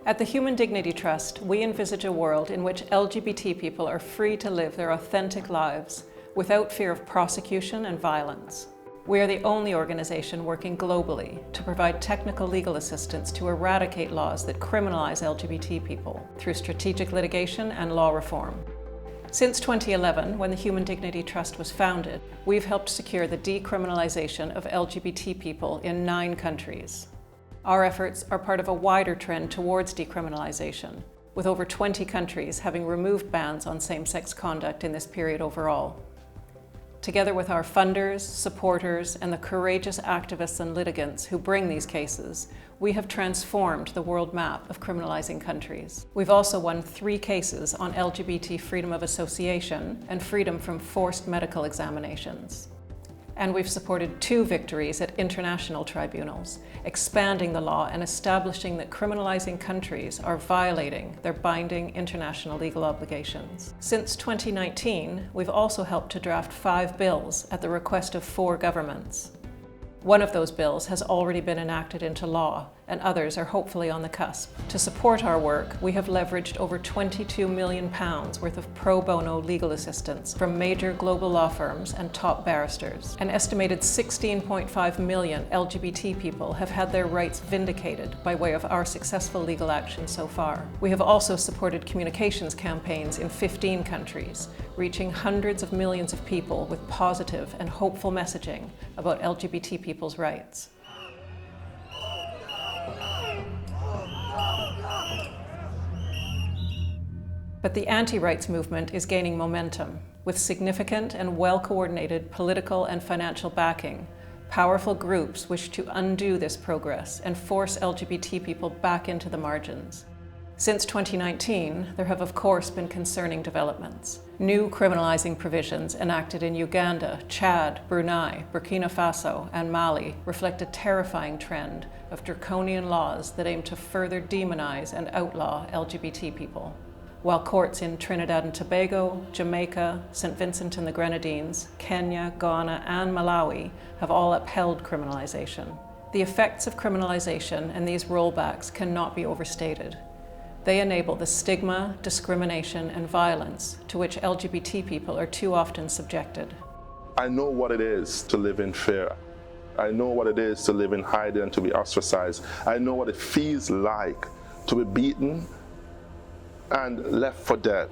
At the Human Dignity Trust, we envisage a world in which LGBT people are free to live their authentic lives without fear of prosecution and violence. We are the only organization working globally to provide technical legal assistance to eradicate laws that criminalize LGBT people through strategic litigation and law reform. Since 2011, when the Human Dignity Trust was founded, we've helped secure the decriminalisation of LGBT people in 9 countries. Our efforts are part of a wider trend towards decriminalisation, with over 20 countries having removed bans on same-sex conduct in this period overall. Together with our funders, supporters, and the courageous activists and litigants who bring these cases, we have transformed the world map of criminalising countries. We've also won 3 cases on LGBT freedom of association and freedom from forced medical examinations. And we've supported 2 victories at international tribunals, expanding the law and establishing that criminalising countries are violating their binding international legal obligations. Since 2019, we've also helped to draft 5 bills at the request of 4 governments. One of those bills has already been enacted into law, and others are hopefully on the cusp. To support our work, we have leveraged over £22 million worth of pro bono legal assistance from major global law firms and top barristers. An estimated 16.5 million LGBT people have had their rights vindicated by way of our successful legal action so far. We have also supported communications campaigns in 15 countries, reaching hundreds of millions of people with positive and hopeful messaging about LGBT people's rights. But the anti-rights movement is gaining momentum, with significant and well-coordinated political and financial backing. Powerful groups wish to undo this progress and force LGBT people back into the margins. Since 2019, there have of course been concerning developments. New criminalising provisions enacted in Uganda, Chad, Brunei, Burkina Faso, and Mali reflect a terrifying trend of draconian laws that aim to further demonize and outlaw LGBT people. While courts in Trinidad and Tobago, Jamaica, St. Vincent and the Grenadines, Kenya, Ghana, and Malawi have all upheld criminalisation. The effects of criminalisation and these rollbacks cannot be overstated. They enable the stigma, discrimination, and violence to which LGBT people are too often subjected. I know what it is to live in fear. I know what it is to live in hiding and to be ostracized. I know what it feels like to be beaten and left for dead.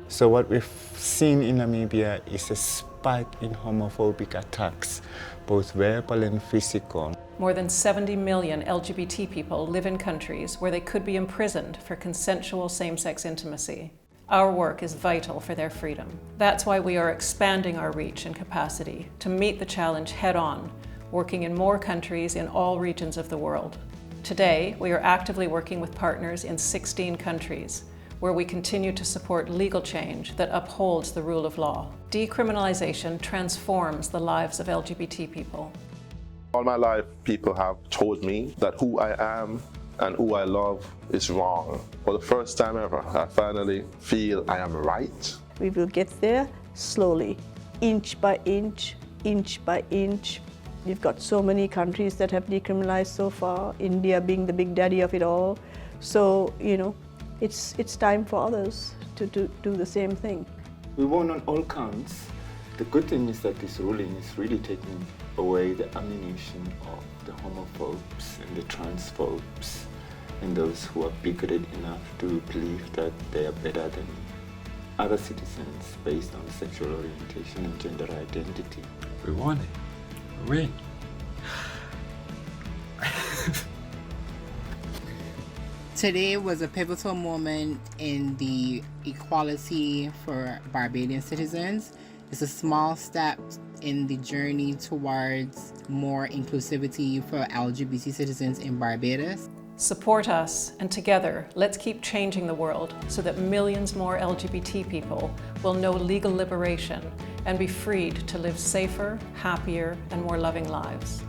So what we've seen in Namibia is a spike in homophobic attacks, both verbal and physical. More than 70 million LGBT people live in countries where they could be imprisoned for consensual same-sex intimacy. Our work is vital for their freedom. That's why we are expanding our reach and capacity to meet the challenge head-on, working in more countries in all regions of the world. Today, we are actively working with partners in 16 countries, where we continue to support legal change that upholds the rule of law. Decriminalisation transforms the lives of LGBT people. All my life, people have told me that who I am and who I love is wrong. For the first time ever, I finally feel I am right. We will get there slowly, inch by inch, inch by inch. We've got so many countries that have decriminalized so far, India being the big daddy of it all. So, it's time for others to do the same thing. We won on all counts. The good thing is that this ruling is really taking away the ammunition of the homophobes and the transphobes and those who are bigoted enough to believe that they are better than other citizens based on sexual orientation and gender identity. We won it. Win. Today was a pivotal moment in the equality for Barbadian citizens. It's a small step in the journey towards more inclusivity for LGBT citizens in Barbados. Support us, and together, let's keep changing the world so that millions more LGBT people will know legal liberation and be freed to live safer, happier, and more loving lives.